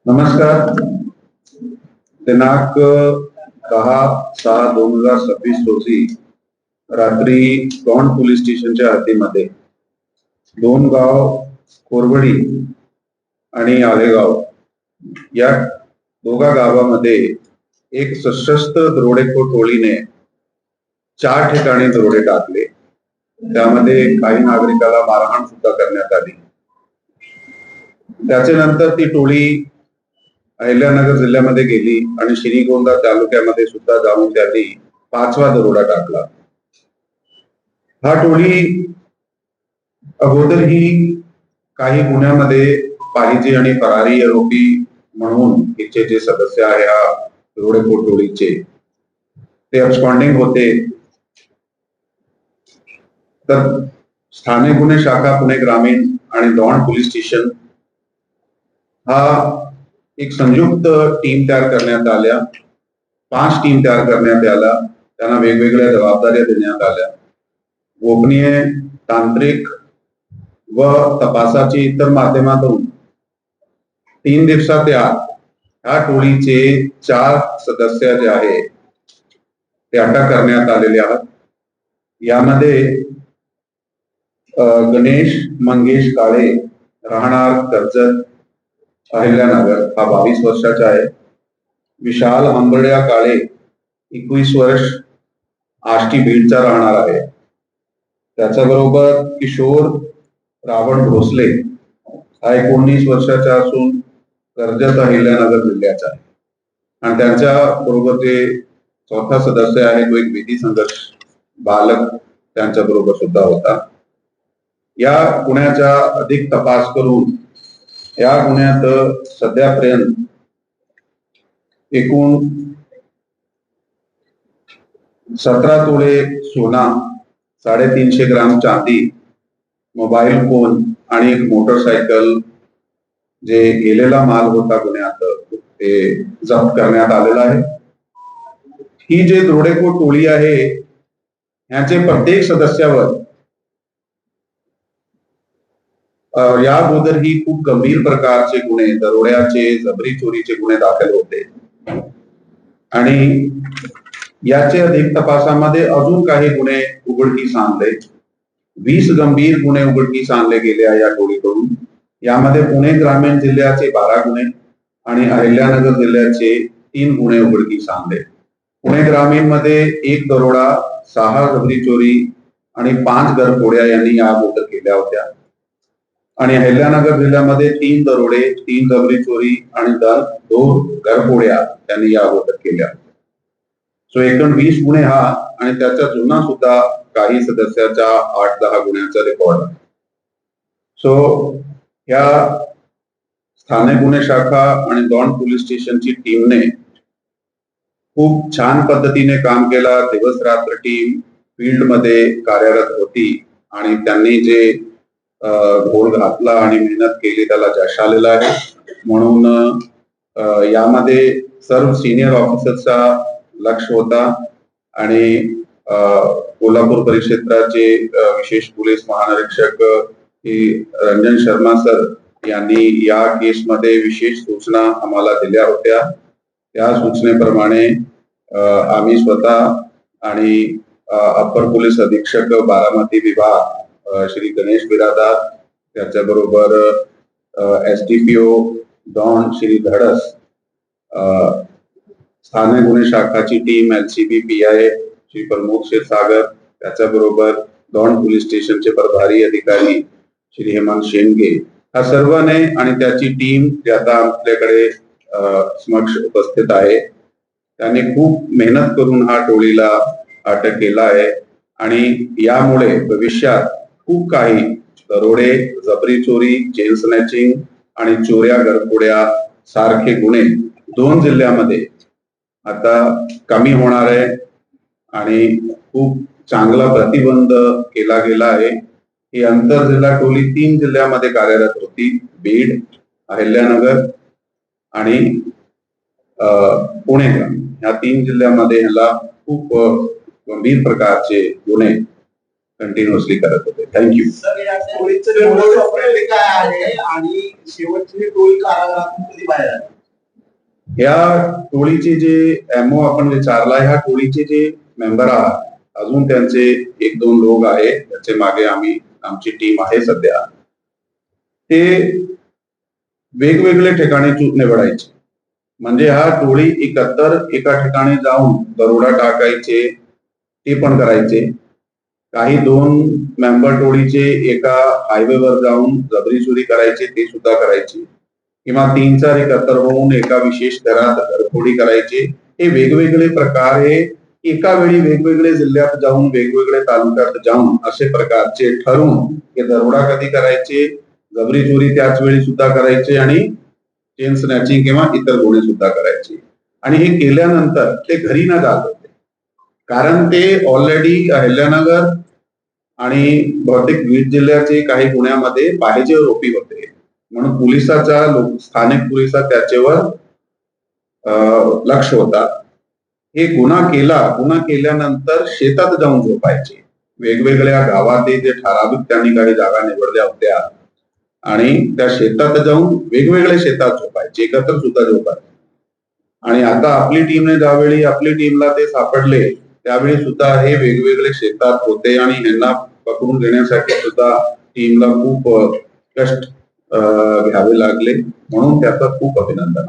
नमस्कार. दिनांक 10/6/2026 रोजी रात्री दौंड पोलीस स्टेशनच्या हद्दीमध्ये दोन गाव कोरवडी आणि आलेगाव या दोघा गावामध्ये एक सशस्त्र दरोडेखोर टोळीने 4 ठिकाणी दरोडे टाकले. त्यामध्ये काही नागरिकाला मारहाण सुद्धा करण्यात आली. त्याचे नंतर ती टोळी अहिल्यानगर जिल्ह्यामध्ये गेली आणि श्रीगोंदा तालुक्यामध्ये सुद्धा जाऊन त्यांनी 5वा दरोडा टाकला. हा टोळी अगोदरही काही गुन्ह्यामध्ये पाहिजे आणि फरारी आरोपी म्हणून इथे जे सदस्य आहे या दरोडेखोर टोळीचे ते अब्स्कॉन्डिंग होते. तर स्थानिक गुन्हे शाखा पुणे ग्रामीण आणि दौंड पोलीस स्टेशन हा एक संयुक्त टीम तयार करण्यात आल्या. 5 टीम तयार करण्यात आल्या. त्यांना वेगवेगळ्या जबाबदाऱ्या देण्यात आल्या. गोपनीय, तांत्रिक व तपासाची इतर माध्यमातून 3 दिवसात या टोळीचे 4 सदस्य जे आहे ते अटक करण्यात आलेले आहेत. यामध्ये गणेश मंगेश काळे राहणार कर्जत अहिल्यानगर हा 22 वर्षाचा आहे. विशाल आंबड्या काळे 21 वर्ष आष्टी बीडचा राहणार आहे. त्याच्याबरोबर किशोर रावण भोसले हा 19 वर्षाचा असून कर्जत अहिल्यानगर जिल्ह्याचा आहे. आणि त्यांच्या बरोबर जे चौथा सदस्य आहे तो एक विधी संघर्ष बालक त्यांच्या बरोबर सुद्धा होता. या गुन्ह्याचा अधिक तपास करून या गुन्ह्यात सध्यापर्यंत एकूण 17 तोळे सोना, 350 ग्राम चांदी, मोबाईल फोन आणि एक मोटरसायकल जे गेलेला माल होता गुन्ह्यात ते जप्त करण्यात आलेला आहे. ही जे दरोडेखोर टोळी आहे याचे प्रत्येक सदस्यावर या अगोदरही खूप गंभीर प्रकारचे गुन्हे, दरोड्याचे, जबरी चोरीचे गुन्हे दाखल होते आणि याचे अधिक तपासामध्ये अजून काही गुन्हे उघडकीस आणले. 20 गंभीर गुन्हे उघडकीस आणले गेले आहे या टोळीकडून. यामध्ये पुणे ग्रामीण जिल्ह्याचे 12 गुन्हे आणि अहिल्यानगर जिल्ह्याचे 3 गुन्हे उघडकीस आणले. पुणे ग्रामीण मध्ये 1 दरोडा, 6 जबरी चोरी आणि 5 घरफोड्या यांनी या अगोदर केल्या होत्या. आणि अहिल्यानगर जिल्ह्यामध्ये 3 दरोडे, 3 जबरी चोरी आणि 2 घरफोड्या त्यांनी या अगोदर केल्या. सो एकूण 20 गुन्हे हा आणि त्याचा जुना सुद्धा काही सदस्याचा 8-10 गुन्ह्याचा रेकॉर्ड आहे. सो या स्थानिक गुन्हे शाखा आणि दौंड पोलीस स्टेशनची टीमने खूप छान पद्धतीने काम केला. दिवस रात्र टीम फील्ड मध्ये कार्यरत होती आणि त्यांनी जे घोळ घातला आणि मेहनत केली त्याला यश आलेला आहे. म्हणून यामध्ये सर्व सिनियर ऑफिसरचा लक्ष होता आणि कोल्हापूर परिक्षेत्राचे विशेष पोलीस महानिरीक्षक रंजन शर्मा सर यांनी या केसमध्ये विशेष सूचना आम्हाला दिल्या होत्या. त्या सूचनेप्रमाणे आम्ही स्वतः आणि अप्पर पोलीस अधीक्षक बारामती विभाग श्री गणेश बिरादार, त्याच्याबरोबर SDPO दौंड श्री धडस, स्थानिक गुन्हे शाखाची team LCB PI Shri Pramod Kshirsagar, त्याच्याबरोबर दौंड पोलीस स्टेशनचे प्रभारी अधिकारी श्री हेमंत शेंडगे, हा सर्वांनी आणि त्याची टीम जी आता आपल्याकडे समक्ष उपस्थित आहे त्यांनी खूप मेहनत करून हा टोळीला अटक केला आहे. आणि यामुळे भविष्यात खूप काही दरोडे, जबरी चोरी, चेन स्नॅचिंग आणि चोऱ्या घरफोड्या सारखे गुन्हे 2 जिल्ह्यामध्ये आता कमी होणार आहे आणि खूप चांगला प्रतिबंध केला गेला आहे. ही आंतरजिल्हा टोळी 3 जिल्ह्यामध्ये कार्यरत होती, बीड, अहिल्यानगर आणि पुणे ग्रामीण. या 3 जिल्ह्यामध्ये ह्याला खूप गंभीर प्रकारचे गुन्हे कंटिन्युअसली करत होते. थँक्यू. आणि शेवटची टोळी कारागृहातून कधी बाहेर आली? ह्या टोळीचे जे एमओ आपण विचारला, ह्या टोळीचे जे मेंबर आहात, अजून त्यांचे एक दोन लोक आहे, त्याचे मागे आमची टीम आहे सध्या. ते वेगवेगळे ठिकाणी निवडायचे. म्हणजे हा टोळी एकत्र एका ठिकाणी जाऊन दरोडा टाकायचे, ते पण करायचे. काही दोन मेंबर टोळीचे एका हायवेवर जाऊन जबरी चोरी करायचे, ते सुद्धा करायचे. किंवा 3-4 एकत्र होऊन एका विशेष घरात घरफोडी करायची. हे वेगवेगळे प्रकार हे एका वेळी वेगवेगळे जिल्ह्यात जाऊन वेगवेगळे तालुक्यात जाऊन असे प्रकारचे ठरवून हे दरोडा कधी करायचे, जबरी चोरी त्याच वेळी सुद्धा करायचे आणि चेन स्नॅचिंग किंवा इतर गुन्हे सुद्धा करायचे. आणि हे केल्यानंतर ते घरी न जात होते, कारण ते ऑलरेडी अहिल्यानगर आणि बहुतेक बीड जिल्ह्याचे काही गुन्ह्यामध्ये पाहिजे आरोपी होते. म्हणून स्थानिक पोलिसात त्याच्यावर लक्ष होता. हे गुन्हा केल्यानंतर शेतात जाऊन झोपायचे. वेगवेगळ्या गावात जे ठराविक त्यांनी काही जागा निवडल्या होत्या आणि त्या शेतात जाऊन वेगवेगळ्या शेतात झोपायचे, एकत्र सुद्धा झोपायचे. आणि आता आपली टीमने ज्यावेळी आपली टीमला ते सापडले त्यावेळी सुद्धा हे वेगवेगळे शेतात होते आणि यांना पकडून घेण्यासाठी सुद्धा टीमला खूप कष्ट घ्यावे लागले. म्हणून त्याचं खूप अभिनंदन.